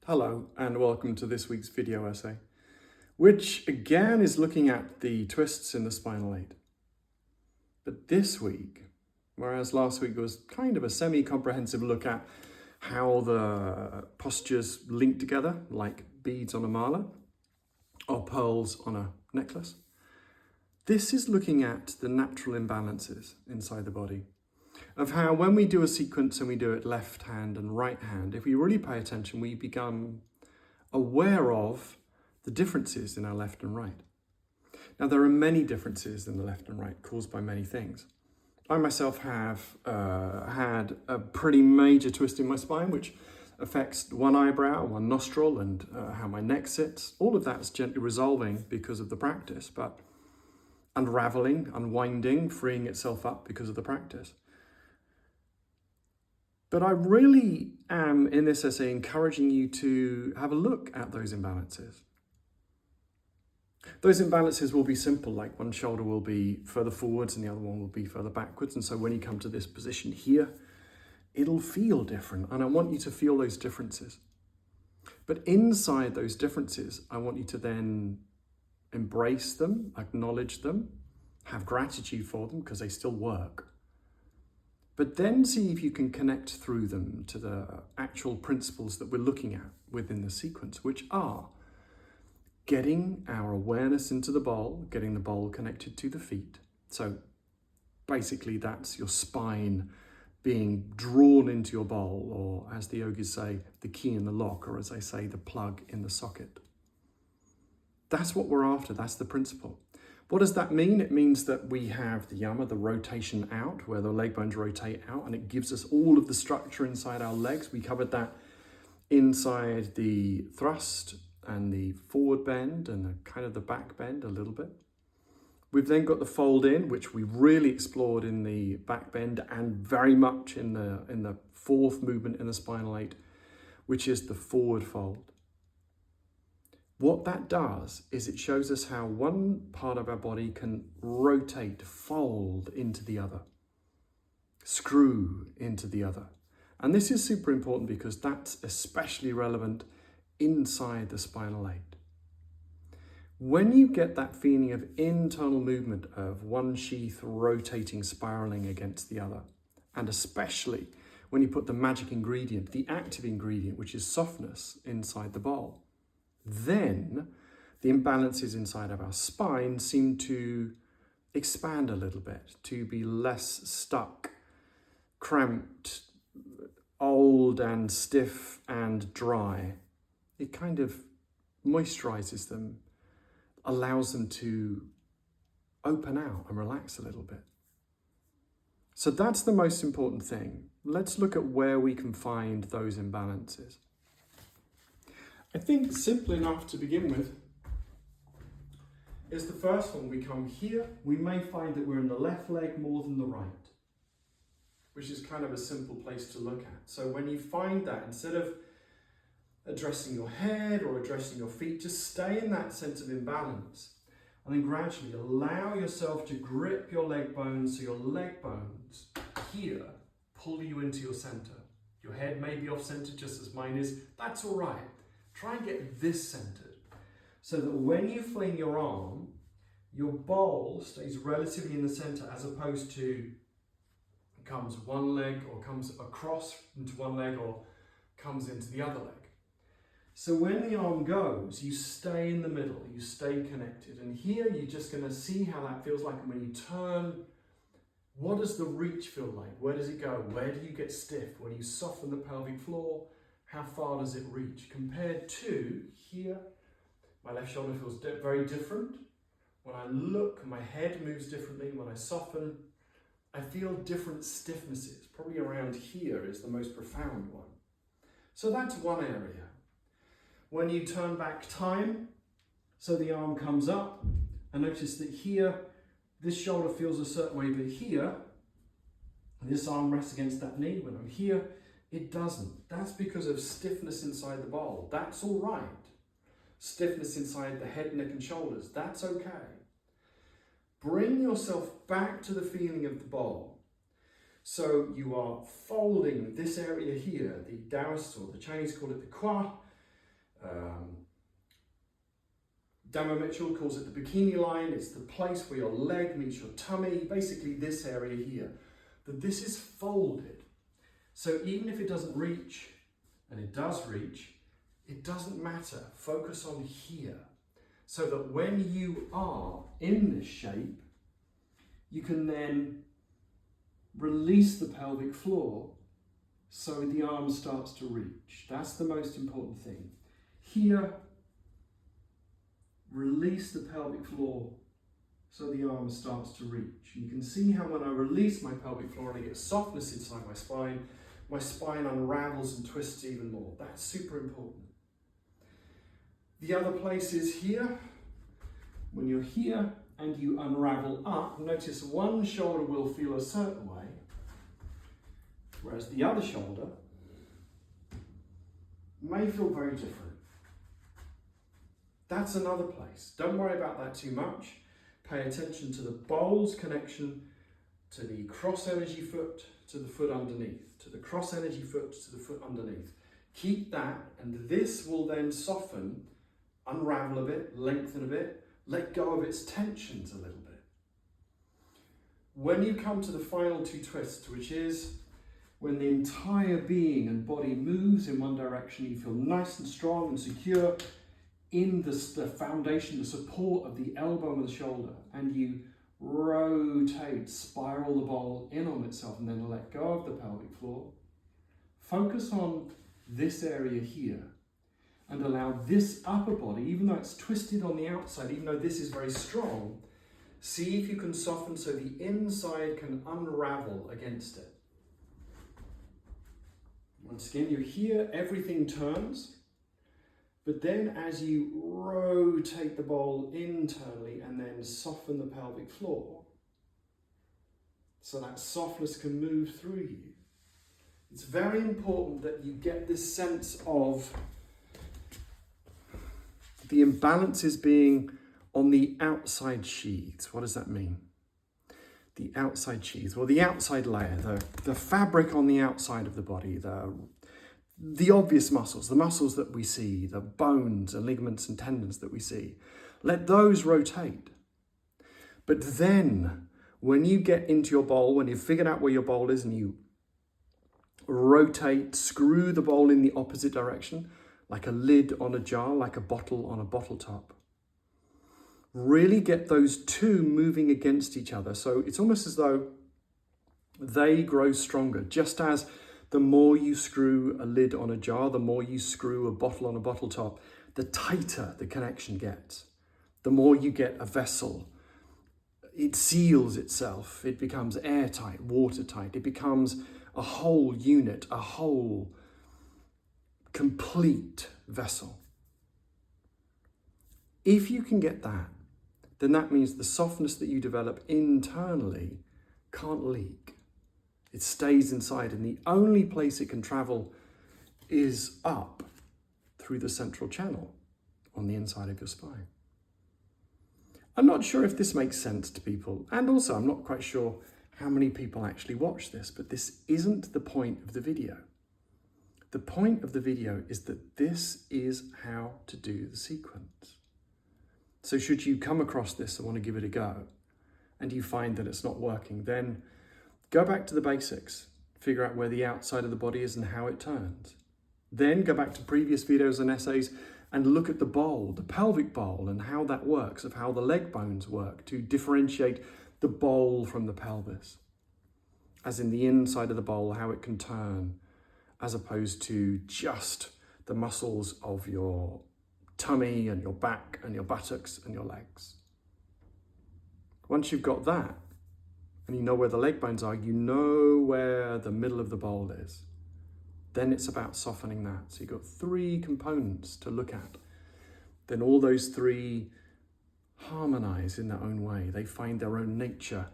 Hello and welcome to this week's video essay, which again is looking at the twists in the spinal aid. But this week, whereas last week was kind of a semi-comprehensive look at how the postures link together, like beads on a mala or pearls on a necklace, this is looking at the natural imbalances inside the body, of how when we do a sequence and we do it left hand and right hand, if we really pay attention, we become aware of the differences in our left and right. Now, there are many differences in the left and right caused by many things. I myself have had a pretty major twist in my spine, which affects one eyebrow, one nostril, and how my neck sits. All of that's gently resolving because of the practice, but unraveling, unwinding, freeing itself up because of the practice. But I really am, in this essay, encouraging you to have a look at those imbalances. Those imbalances will be simple, like one shoulder will be further forwards and the other one will be further backwards. And so when you come to this position here, it'll feel different. And I want you to feel those differences. But inside those differences, I want you to then embrace them, acknowledge them, have gratitude for them because they still work. But then see if you can connect through them to the actual principles that we're looking at within the sequence, which are getting our awareness into the bowl, getting the bowl connected to the feet. So basically that's your spine being drawn into your bowl, or as the yogis say, the key in the lock, or as I say, the plug in the socket. That's what we're after, that's the principle. What does that mean? It means that we have the yama, the rotation out, where the leg bones rotate out, and it gives us all of the structure inside our legs. We covered that inside the thrust and the forward bend and the kind of the back bend a little bit. We've then got the fold in, which we really explored in the back bend and very much in the fourth movement in the spinal aid, which is the forward fold. What that does is it shows us how one part of our body can rotate, fold into the other, screw into the other. And this is super important because that's especially relevant inside the spinal aid. When you get that feeling of internal movement of one sheath rotating, spiraling against the other, and especially when you put the magic ingredient, the active ingredient, which is softness, inside the bowl, then the imbalances inside of our spine seem to expand a little bit, to be less stuck, cramped, old and stiff and dry. It kind of moisturizes them, allows them to open out and relax a little bit. So that's the most important thing. Let's look at where we can find those imbalances. I think simple enough to begin with is the first one. We come here, we may find that we're in the left leg more than the right, which is kind of a simple place to look at. So when you find that, instead of addressing your head or addressing your feet, just stay in that sense of imbalance and then gradually allow yourself to grip your leg bones so your leg bones here pull you into your center. Your head may be off center just as mine is, that's all right. Try and get this centered so that when you fling your arm, your bowl stays relatively in the center as opposed to comes one leg or comes across into one leg or comes into the other leg. So when the arm goes, you stay in the middle, you stay connected. And here you're just going to see how that feels like. And when you turn, what does the reach feel like? Where does it go? Where do you get stiff? When you soften the pelvic floor, how far does it reach? Compared to here, my left shoulder feels very different. When I look, my head moves differently. When I soften, I feel different stiffnesses. Probably around here is the most profound one. So that's one area. When you turn back time, so the arm comes up, and notice that here, this shoulder feels a certain way, but here, this arm rests against that knee. When I'm here, it doesn't. That's because of stiffness inside the bowl. That's all right. Stiffness inside the head, neck, and shoulders. That's okay. Bring yourself back to the feeling of the bowl. So you are folding this area here, the Taoists or the Chinese call it the Kwa, Damo Mitchell calls it the bikini line. It's the place where your leg meets your tummy, basically this area here. That this is folded. So even if it doesn't reach, and it does reach, it doesn't matter. Focus on here. So that when you are in this shape, you can then release the pelvic floor so the arm starts to reach. That's the most important thing. Here, release the pelvic floor so the arm starts to reach. You can see how when I release my pelvic floor and I get softness inside my spine unravels and twists even more. That's super important. The other place is here. When you're here and you unravel up, notice one shoulder will feel a certain way, whereas the other shoulder may feel very different. That's another place. Don't worry about that too much. Pay attention to the bowl's connection to the cross energy foot, to the foot underneath, to the cross energy foot, to the foot underneath. Keep that, and this will then soften, unravel a bit, lengthen a bit, let go of its tensions a little bit. When you come to the final two twists, which is when the entire being and body moves in one direction, you feel nice and strong and secure in the foundation, the support of the elbow and the shoulder, and you rotate, spiral the bowl in on itself, and then let go of the pelvic floor. Focus on this area here and allow this upper body, even though it's twisted on the outside, even though this is very strong, see if you can soften so the inside can unravel against it. Once again, you're here, everything turns. But then as you rotate the bowl internally and then soften the pelvic floor, so that softness can move through you, it's very important that you get this sense of the imbalances being on the outside sheaths. What does that mean? The outside sheaths, well, the outside layer, the fabric on the outside of the body, the obvious muscles, the muscles that we see, the bones and ligaments and tendons that we see, let those rotate. But then when you get into your bowl, when you've figured out where your bowl is and you rotate, screw the bowl in the opposite direction, like a lid on a jar, like a bottle on a bottle top, really get those two moving against each other. So it's almost as though they grow stronger, just as the more you screw a lid on a jar, the more you screw a bottle on a bottle top, the tighter the connection gets. The more you get a vessel, it seals itself, it becomes airtight, watertight, it becomes a whole unit, a whole complete vessel. If you can get that, then that means the softness that you develop internally can't leak. It stays inside, and the only place it can travel is up through the central channel on the inside of your spine. I'm not sure if this makes sense to people, and also I'm not quite sure how many people actually watch this, but this isn't the point of the video. The point of the video is that this is how to do the sequence. So should you come across this and want to give it a go, and you find that it's not working, then go back to the basics, figure out where the outside of the body is and how it turns. Then go back to previous videos and essays and look at the bowl, the pelvic bowl, and how that works, of how the leg bones work to differentiate the bowl from the pelvis. As in the inside of the bowl, how it can turn, as opposed to just the muscles of your tummy and your back and your buttocks and your legs. Once you've got that, and you know where the leg bones are, you know where the middle of the bowl is. Then it's about softening that. So you've got three components to look at. Then all those three harmonize in their own way. They find their own nature.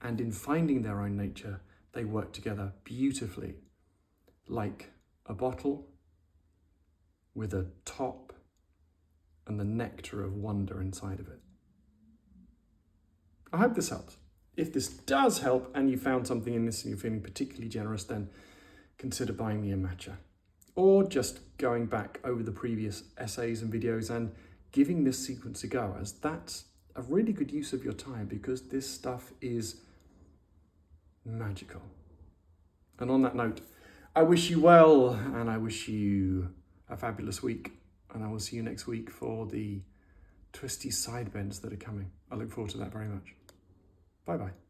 And in finding their own nature, they work together beautifully, like a bottle with a top and the nectar of wonder inside of it. I hope this helps. If this does help and you found something in this and you're feeling particularly generous, then consider buying me a matcha. or just going back over the previous essays and videos and giving this sequence a go, as that's a really good use of your time, because this stuff is magical. And on that note, I wish you well, and I wish you a fabulous week, and I will see you next week for the twisty side bends that are coming. I look forward to that very much. Bye-bye.